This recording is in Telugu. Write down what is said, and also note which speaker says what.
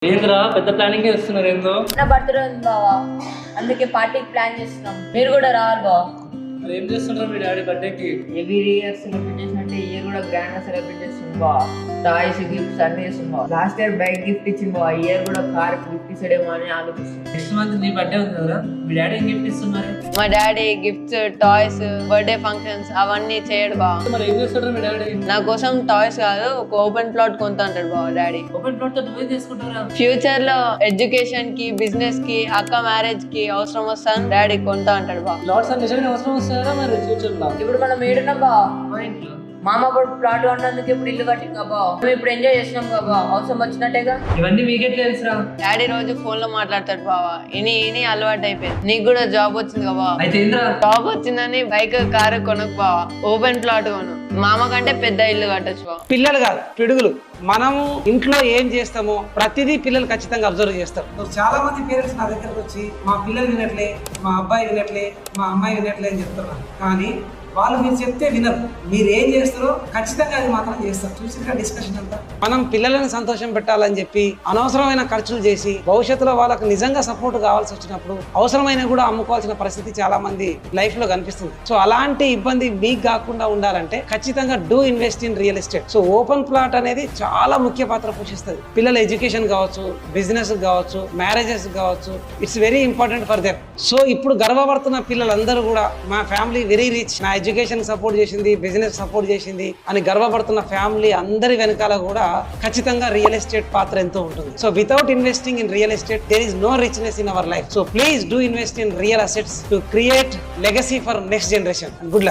Speaker 1: ఏంద్రా పెద్ద ప్లానింగ్ చేస్తున్నారు ఏందో.
Speaker 2: నా బర్త్డే ఉంది బావా, అందుకే పార్టీకి ప్లాన్ చేస్తున్నాం. మీరు కూడా రావాలి బావా.
Speaker 1: మరి ఏం చేస్తుంటారు మీ డాడీ బర్త్డేకి?
Speaker 2: ఎవ్రీ ఇయర్ సెలబ్రేట్ చేసినట్టే ఇయర్ కూడా గ్రాండ్ గా సెలబ్రేట్ చేస్తుంది బావా. టాయ్స్ గిఫ్ట్స్ అన్ని చేస్తుంది బావా. లాస్ట్ ఇయర్ బైక్ గిఫ్ట్ ఇచ్చింది బావా, ఇయర్ కూడా కార్ గిఫ్ట్ ఇస్తాడేమో అని ఆలోచిస్తుంది.
Speaker 1: నెక్స్ట్ మంత్ నీ బర్త్డే ఉంది కదా, మీ డాడీ ఏం గిఫ్ట్ ఇస్తున్నారు?
Speaker 3: మా daddy gifts, toys, birthday functions అవన్నీ చేయడు బావ.
Speaker 1: మరి ఏం చేస్తాడు మీ డాడీ?
Speaker 3: నా కోసం టాయ్స్ కాదు, ఒక ఓపెన్ ప్లాట్ కొంటా అంటాడు బావ డాడీ.
Speaker 1: ఓపెన్ ప్లాట్ తో నువ్వే చేసుకుంటారా?
Speaker 3: ఫ్యూచర్ లో ఎడ్యుకేషన్ కి, బిజినెస్ కి, అక్క మ్యారేజ్ కి అవసరం వస్తాను డాడీ కొంటా అంటాడు బావ.
Speaker 1: ప్లాట్స్ అన్ని నిజంగా అవసరం వస్తారా మరి ఫ్యూచర్ లో?
Speaker 2: ఇప్పుడు మనం ఏడున్నాం బావా,
Speaker 1: మా ఇంట్లో
Speaker 2: మామ కూడా ప్లాట్ కొన్నందుకు ఇప్పుడు ఇల్లు కట్టిందా బావా. మేము ఇప్పుడు ఎంజాయ్ చేసినాం బావా, అవసరం వచ్చినట్టేగా.
Speaker 1: ఇవన్నీ మీకెట్ తెలుసురా?
Speaker 3: డాడీ రోజు ఫోన్ లో మాట్లాడతాడు బావ, ఇని అలవాటు అయిపోయింది. నీకు కూడా జాబ్ వచ్చింది కదా బావ.
Speaker 1: అయితే ఏంద్రా?
Speaker 3: జాబ్ వచ్చిందని బైక్, కారు కొనకు బావ, ఓపెన్ ప్లాట్ కొను. మామ కంటే పెద్ద ఇల్లు కట్టొచ్చు బావ.
Speaker 4: పిల్లలు కాదు పిడుగులు. మనము ఇంట్లో ఏం చేస్తామో ప్రతిదీ పిల్లలు ఖచ్చితంగా అబ్జర్వ్ చేస్తారు. చాలా మంది పేరెంట్స్ నా దగ్గరకు వచ్చి మా పిల్లలు వినట్లే, మా అబ్బాయి వినట్లే, మా అమ్మాయి వినట్లే అని చెప్తున్నారు. కానీ వాళ్ళు మీరు చెప్తే వినరు. మీరు ఏం చేస్తారో ఖచ్చితంగా అది మాత్రం చేస్తారు. చూసిన డిస్కషన్ అంతా మనం పిల్లలను సంతోషం పెట్టాలని చెప్పి అనవసరమైన ఖర్చులు చేసి భవిష్యత్తులో వాళ్ళకు నిజంగా సపోర్ట్ కావాల్సి వచ్చినప్పుడు అవసరమైన కూడా అమ్ముకోవాల్సిన పరిస్థితి చాలా మంది లైఫ్ లో కనిపిస్తుంది. సో అలాంటి ఇబ్బంది మీకు కాకుండా ఉండాలంటే ఖచ్చితంగా do invest in real estate. So open plot అనేది చాలా ముఖ్య పాత్ర పోషిస్తుంది. పిల్లల ఎడ్యుకేషన్ కావచ్చు, బిజినెస్ కావచ్చు, మ్యారేజెస్ కావచ్చు, it's very important for them. So ఇప్పుడు గర్వపడుతున్న పిల్లలందరూ కూడా మా ఫ్యామిలీ వెరీ రిచ్, నా ఎడ్యుకేషన్ సపోర్ట్ చేసింది, బిజినెస్ సపోర్ట్ చేసింది అని గర్వపడుతున్న ఫ్యామిలీ అందరి వెనకాల కూడా ఖచ్చితంగా రియల్ ఎస్టేట్ పాత్ర ఎంతో ఉంటుంది. So without investing in real estate there is no richness in our life. So please do invest in real assets to create legacy for next generation. Good luck.